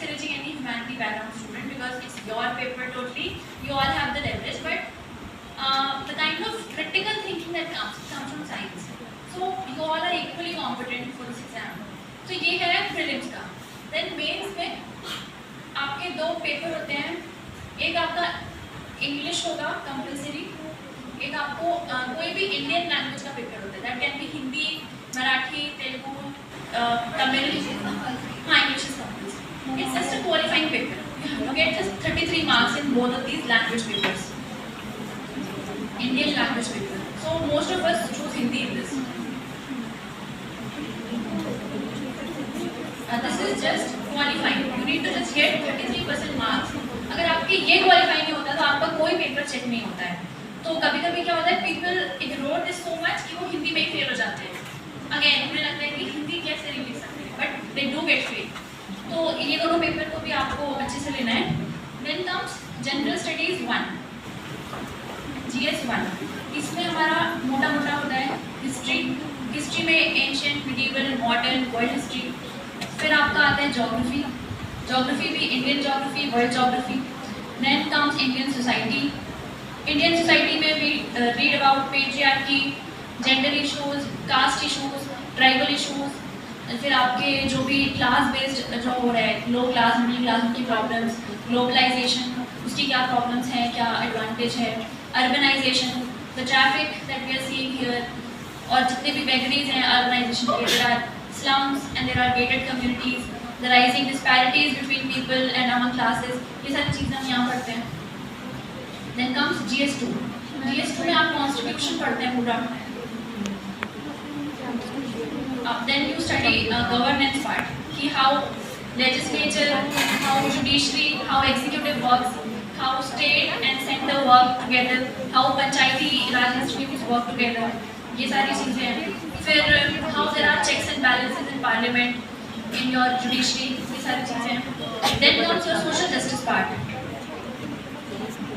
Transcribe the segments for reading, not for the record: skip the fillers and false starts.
discouraging any humanity background student because it's your paper totally. You all have the leverage, but the kind of critical thinking that comes from science. So you all are equally competent for this exam. तो ये है prelims का. Then mains में आपके दो paper होते हैं. एक आपका इंग्लिश होगा कंपल्सरी, एक आपको कोई भी इंडियन लैंग्वेज का पेपर होता है. That can be Hindi, Marathi, Telugu, Tamil. हाँ, English is compulsory. It's just a qualifying paper. You get just 33 marks in both of these language papers. Indian language paper. So most of us choose Hindi in this. This is just qualifying. You need to just get 33% marks. अगर आपके ये qualify नहीं होता तो आपका कोई paper check नहीं होता है. तो कभी-कभी क्या होता है, people ignore this so much कि वो हिंदी में ही फेल हो जाते हैं. अगेन उन्हें लगता है कि हिंदी कैसे नहीं लिख सकते, but they do get fail. तो ये दोनों पेपर को भी आपको अच्छे से लेना है. Then comes general studies 1, GS 1. इसमें हमारा मोटा होता है हिस्ट्री में ancient, medieval, modern, world history. फिर आपका आता है ज्योग्राफी भी Indian geography, world geography. Then comes Indian society में भी read about patriarchy, gender issues, caste issues, tribal issues. फिर आपके जो भी क्लास बेस्ड जो हो रहा है, लो क्लास, मिडिल क्लास, उनकी प्रॉब्लम्स, ग्लोबलाइजेशन, उसकी क्या प्रॉब्लम्स हैं, क्या एडवांटेज है, urbanisation, the traffic that we are seeing here, और जितने भी वेगरीज हैं अर्बनाइजेशन के, there are slums and there are gated communities, the rising disparities between people and among classes. ये सारी चीज़ें हम यहाँ पढ़ते हैं. Then comes GS2. GS2 में आप constitution पढ़ते हैं पूरा. Then you study governance part, कि how legislature, how judiciary, how executive works, how state and center work together, how panchayati raj institutions work together. ये सारी चीज़ें हैं. फिर how there are checks and balances in parliament, in your judiciary, ये सारी चीज़ें हैं. Then comes your social justice part.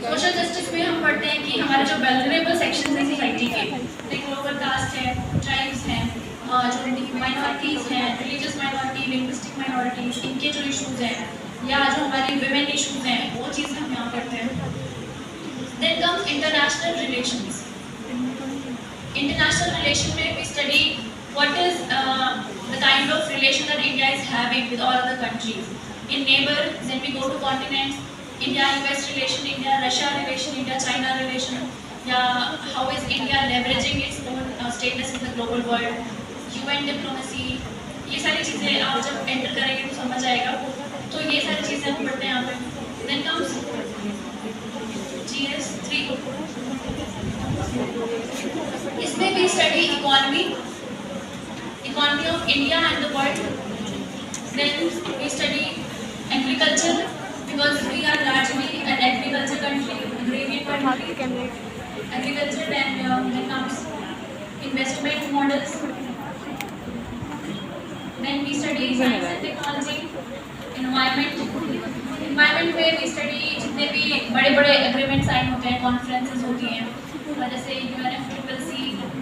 Social justice में हम पढ़ते हैं कि हमारे जो vulnerable sections हैं सोसाइटी के, लाइक लोअर कास्ट है, ट्राइब्स हैं, जो माइनॉरिटीज़ हैं, रिलीजियस माइनॉरिटी, लिंग्विस्टिक माइनॉरिटीज़, इनके जो इशूज़ हैं, या जो हमारी विमेन इशूज़ हैं, वो चीज़ें हम यहाँ पढ़ते हैं. Then comes international relations. International relation में we study what is the kind of relation that India is having with all other countries. In neighbor, then we go to continents, India-US relation, India-Russia relation, India-China relation, yeah, how is India leveraging its own status in the global world, UN diplomacy. ये सारी चीज़ें आप जब enter करेंगे तो समझ आएगा. तो ये सारी चीज़ें हम पढ़ते हैं यहाँ पे. Then comes GS 3. इसमें भी study economy of India and the world. Then we study agriculture because we are largely an agriculture country, agrarian country. Agriculture, then comes investment models. Then we study science and technology, environment में we study जितने भी बड़े agreement sign होते हैं, conferences होती हैं, जैसे UNFCCC,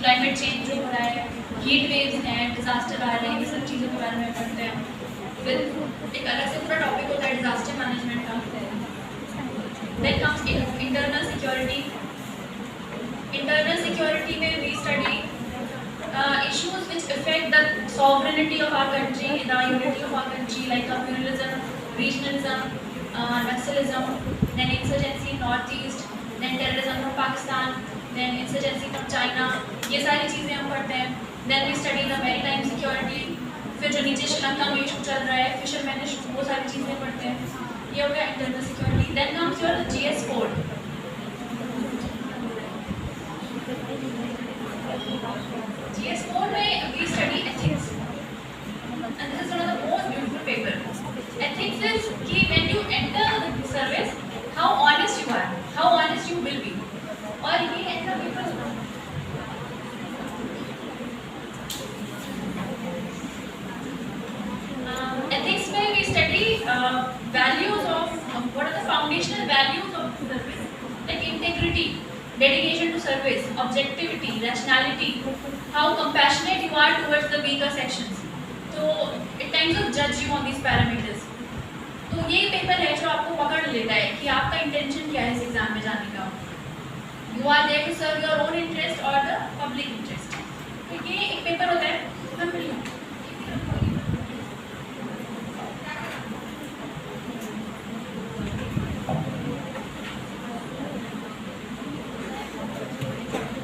climate change जो हो रहा है, हीट वेव्स हैं, डिजास्टर आ रहे हैं, ये सब चीज़ों के बारे में पढ़ते हैं. फिर एक अलग से पूरा टॉपिक होता है डिजास्टर मैनेजमेंट का. देन कम्स इंटरनल सिक्योरिटी में we study issues which affect the sovereignty of our country, the unity of our country, like communalism, regionalism, Naxalism, then insurgency in Northeast, then terrorism from Pakistan, then insurgency from China. ये सारी चीज़ें हम पढ़ते हैं. Then we study the maritime security. फिर जो नीचे श्रीलंका में इशू चल रहा है, फिशरमैन इशू, वो सारी चीज़ें पढ़ते हैं. ये हो गया internal security. Then comes your GS 4. GS 4 में we study ethics, and this is one of the most beautiful paper. Ethics is कि when you enter the service, how honest you are, how honest you will be. और ये ऐसा paper ethics में we study values of what are the foundational values of service, like integrity, dedication to service, objectivity, rationality, how compassionate you are towards the weaker sections. So it kind of judge you on these parameters. तो ये paper है जो आपको पकड़ लेता है कि आपका इंटेंशन क्या है इस एग्जाम में जाने का। You are there to serve your own interest और द पब्लिक इंटरेस्ट। तो ये एक पेपर होता है। हम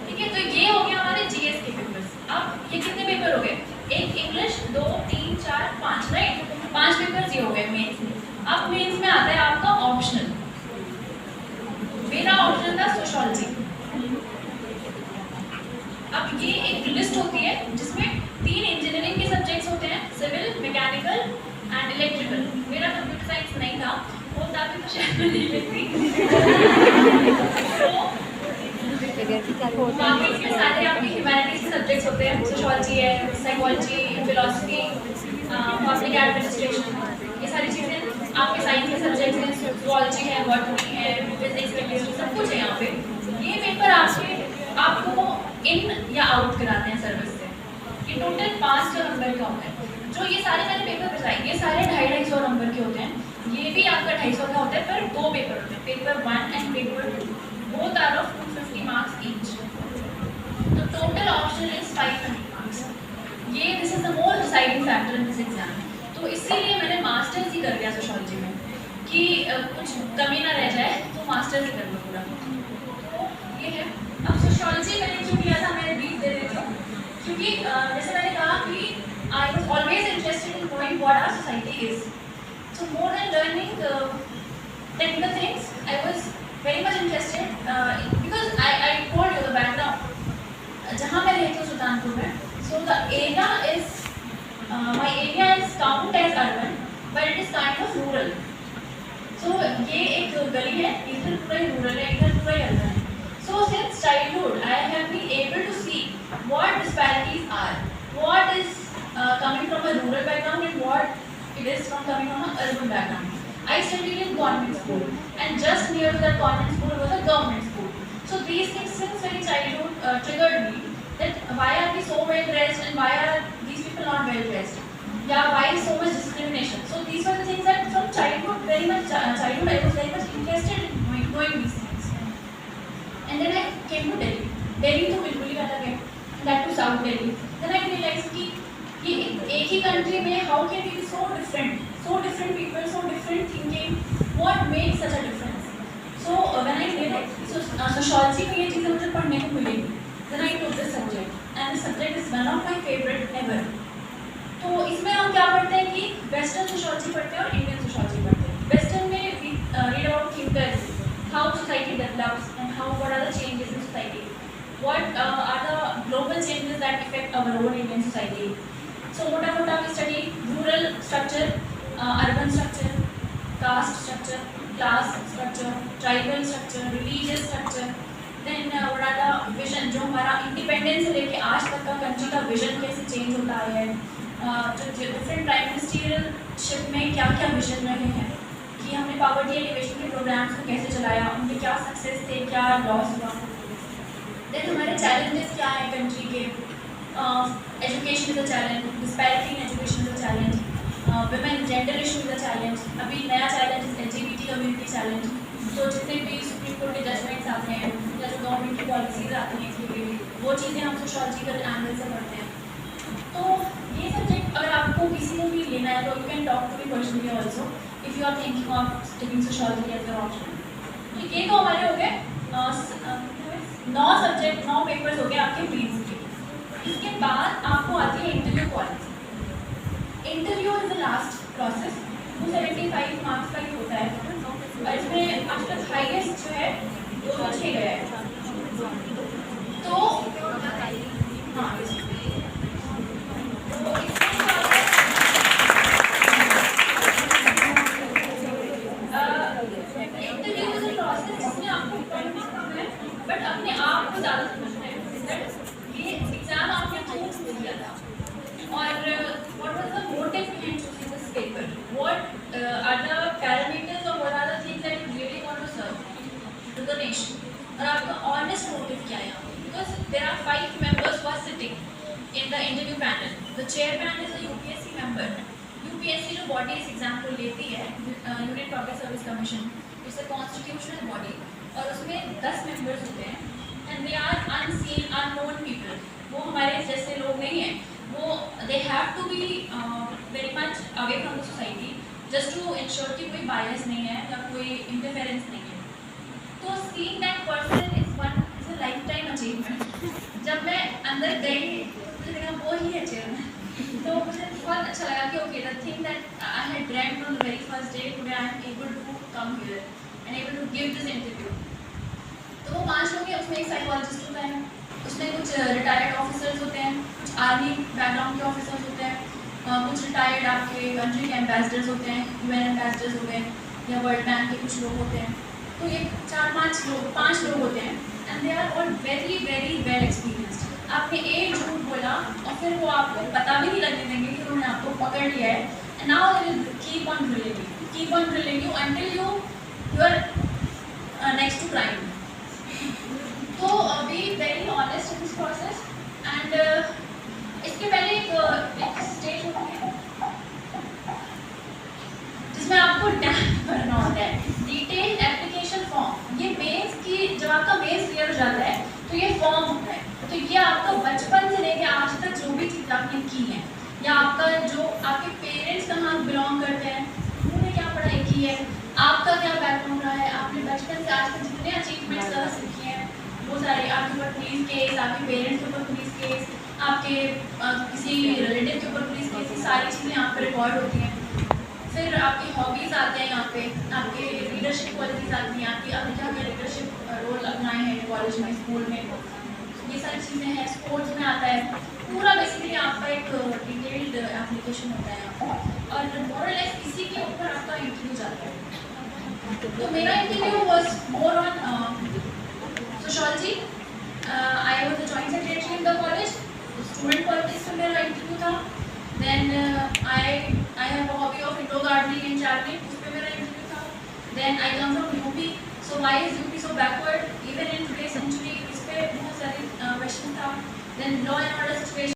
ठीक है, तो ये हो गया हमारे जीएस के पेपर्स। अब ये कितने पेपर हो गए? एक इंग्लिश, 2, 3, 4, 5, राइट? 5 पेपर्स ये हो गए मेंस में। अब मेंस में आता है आपका ऑप्शनल। मेरा ऑप्शनल था सोशियोलॉजी। अब ये एक लिस्ट होती है जिसमें 3 इंजीनियरिंग के सब्जेक्ट्स होते हैं, सिविल, मैकेनिकल एंड इलेक्ट्रिकल। मेरा कंप्यूटर साइंस नहीं था, होता भी तो शायद मैं नहीं लेती। बाकी इसमें सारे आपके ह्यूमैनिटीज के सब्जेक्ट्स होते हैं, सोशियोलॉजी है, साइकोलॉजी, फिलॉसफी, पब्लिक एडमिनिस्ट्रेशन, ये सारी चीज़ें आपके साइंस के सब्जेक्ट्स हैं, जूलॉजी है, बॉटनी है, फिजिक्स, केमिस्ट्री, सब कुछ है यहाँ पे। ये पेपर आपको इन या आउट कराते हैं सर्विस से। ये टोटल 500 नंबर का होता है। जो ये सारे मैंने पेपर बताए, ये सारे 250-250 नंबर के होते हैं। ये भी आपका 250 का होता है, पर 2 पेपर होते हैं, paper 1 and paper 2, both are of 250 marks each. The total option is 500 marks. ये this is the more deciding factor in this exam. तो इसीलिए मैंने मास्टर्स ही कर लिया सोशियोलॉजी में कि कुछ कमी ना रह जाए, तो मास्टर्स ही कर लो पूरा। तो ये है। अब सोशियोलॉजी मैंने क्यों किया था, मैं ब्रीफ दे देती हूँ। क्योंकि जैसे मैंने कहा कि I was always interested in knowing what our society is. So more than learning technical things, I was very much interested because I told you the background. जहाँ मैं रहती हूँ सुल्तानपुर में, so the area is my area is count as urban, but it is kind of rural. So ये एक गली है, इधर पूरा ही rural है, इधर पूरा ही urban है. So since childhood, I have been able to see what disparities are, what is coming from a rural background and what it is from coming from an urban background. I studied in convent school, and just near to that convent school was a government school. So these things since very childhood triggered me that why are we so well dressed and why are these people not well dressed? Yeah, why is so much discrimination? So these were the things that from childhood, very much childhood, I was very much interested in knowing these things. And then I came to Delhi. Delhi तो बिल्कुल ही अलग है, that to South Delhi. Then I realized कि ये एक ही country में how can we be so different people, so different thinking, what makes such a difference? So when I did it, so sociology में ये चीज़ें मुझे पढ़ने को मिली, then I took this subject, and this subject is one of my favorite ever. तो इसमें हम क्या पढ़ते हैं कि वेस्टर्न सोशियोलॉजी पढ़ते हैं और इंडियन सोशियोलॉजी पढ़ते हैं। वेस्टर्न में we read about thinkers, how society develops and what are the changes in society, what are the global changes that affect our own Indian society. So मोटा we study rural structure, urban structure, caste structure, class structure, tribal structure, religious structure. Then what are the vision, जो हमारा independence से लेके आज तक का country का vision कैसे चेंज होता है, जो डिफरेंट प्राइम मिनिस्ट्रियलशिप में क्या क्या विजन रहे हैं, कि हमने पॉवर्टी एलिवेशन के प्रोग्राम्स को कैसे चलाया, उनके क्या सक्सेस थे, क्या लॉस हुआ। देन हमारे चैलेंजेस क्या हैं कंट्री के, education is a challenge, disparity in education is a challenge, women gender issue is a challenge, अभी नया चैलेंज LGBT कम्युनिटी चैलेंज। तो जितने भी सुप्रीम कोर्ट के जजमेंट्स आते हैं या जो गवर्नमेंट की पॉलिसीज आती हैं इसके लिए, वो चीज़ें हम सोशियोलॉजिकल एंगल से पढ़ते हैं। तो ये सब्जेक्ट अगर आपको किसी को भी लेना है तो you can talk to me personally also if you are thinking of taking sociology as your option. तो ये तो हमारे हो गए 9 सब्जेक्ट, 9 पेपर्स हो गए आपके प्रीलिम्स के। इसके बाद आपको आती है interview policy. Interview is the last process, वो 75 मार्क्स का ही होता है और इसमें अब तक हाईएस्ट जो है 206 गया है। तो हाँ, इंटरव्यू इज अ प्रोसेस जिसमें आपको पढ़ना कम है बट अपने आप को ज़्यादा समझना है। ये एग्जाम आपने चूज किया था और what was the motive behind choosing this paper? What are the parameters or what are the things that you really want to serve to the nation? और आपका honest motive क्या है? Because there are 5 members who are sitting in the interview panel. The chairman is a UPSC member. UPSC जो body इस exam को लेती है, union public service commission, it's a constitutional body, और उसमें 10 मेंबर्स होते हैं and they are unseen unknown people. वो हमारे जैसे लोग नहीं हैं, वो they have to be very much away from the society just to ensure कि कोई बायस नहीं है या कोई इंटरफेरेंस नहीं है। तो seeing that person is a life time achievement. जब मैं अंदर गई मुझे लगा वो ही है चेयरमैन, तो मुझे बहुत अच्छा लगा कि okay, the thing that I had dreamed from the very first day, today I am able to come here and able to give this interview. तो वो 5 लोग हैं, उसमें एक साइकोलॉजिस्ट होता है, उसमें कुछ रिटायर्ड ऑफिसर्स होते हैं, कुछ आर्मी बैकग्राउंड के ऑफिसर्स होते हैं, कुछ रिटायर्ड आपके कंट्री के एम्बेसडर्स होते हैं, यूएन एम्बेसडर्स हो गए या वर्ल्ड बैंक के कुछ लोग होते हैं। तो ये 5 लोग होते हैं and they are all very very well experienced. आपने एक झूठ बोला और फिर वो आपको पता भी नहीं लगने देंगे कि उन्होंने आपको पकड़ लिया है, and now they will keep on drilling you until you are next to crime. तो be very honest in this process and इसके पहले एक स्टेज होती है जिसमें आपको डैम भरना होता है, डिटेल एप्लीकेशन फॉर्म। ये मेंस की जब आपका मेंस क्लियर हो जाता है तो ये फॉर्म होता है। तो ये आपका बचपन से लेकर आज तक जो भी चीज़ आपने की है, या आपका जो आपके पेरेंट्स कहाँ बिलोंग करते हैं, उन्होंने क्या पढ़ाई की है, आपका क्या बैकग्राउंड रहा है, आपने बचपन से आज तक जितने अचीवमेंट्स सीखे हैं वो सारे, आपके ऊपर पुलिस केस, आपके पेरेंट्स के ऊपर पुलिस केस, आपके किसी रिलेटिव के ऊपर पुलिस केस, ये सारी चीज़ें यहाँ पर रिकॉर्ड होती हैं। फिर आपकी हॉबीज़ आते हैं यहाँ पे, आपके लीडरशिप क्वालिटीज़ आती हैं, आपकी आपने क्या क्या लीडरशिप रोल अपनाए हैं कॉलेज में, स्कूल में, ये सारी चीज़ें हैं। स्पोर्ट्स में आता है, पूरा बेसिकली आपका एक डिटेल्ड एप्लीकेशन होता है यहाँ पर, और मोरलेस इसी के ऊपर आपका इंटरव्यू जाता है। तो मेरा interview was more on sociology. I was the joint secretary in the college, student politics में मेरा इंटरव्यू था। Then I have a hobby of indoor gardening and traveling, उस पे मेरा इंटरव्यू था। Then I come from UP, so why is UP so backward even in today's century, इस पे बहुत सारे क्वेश्चन था। Then law and order situation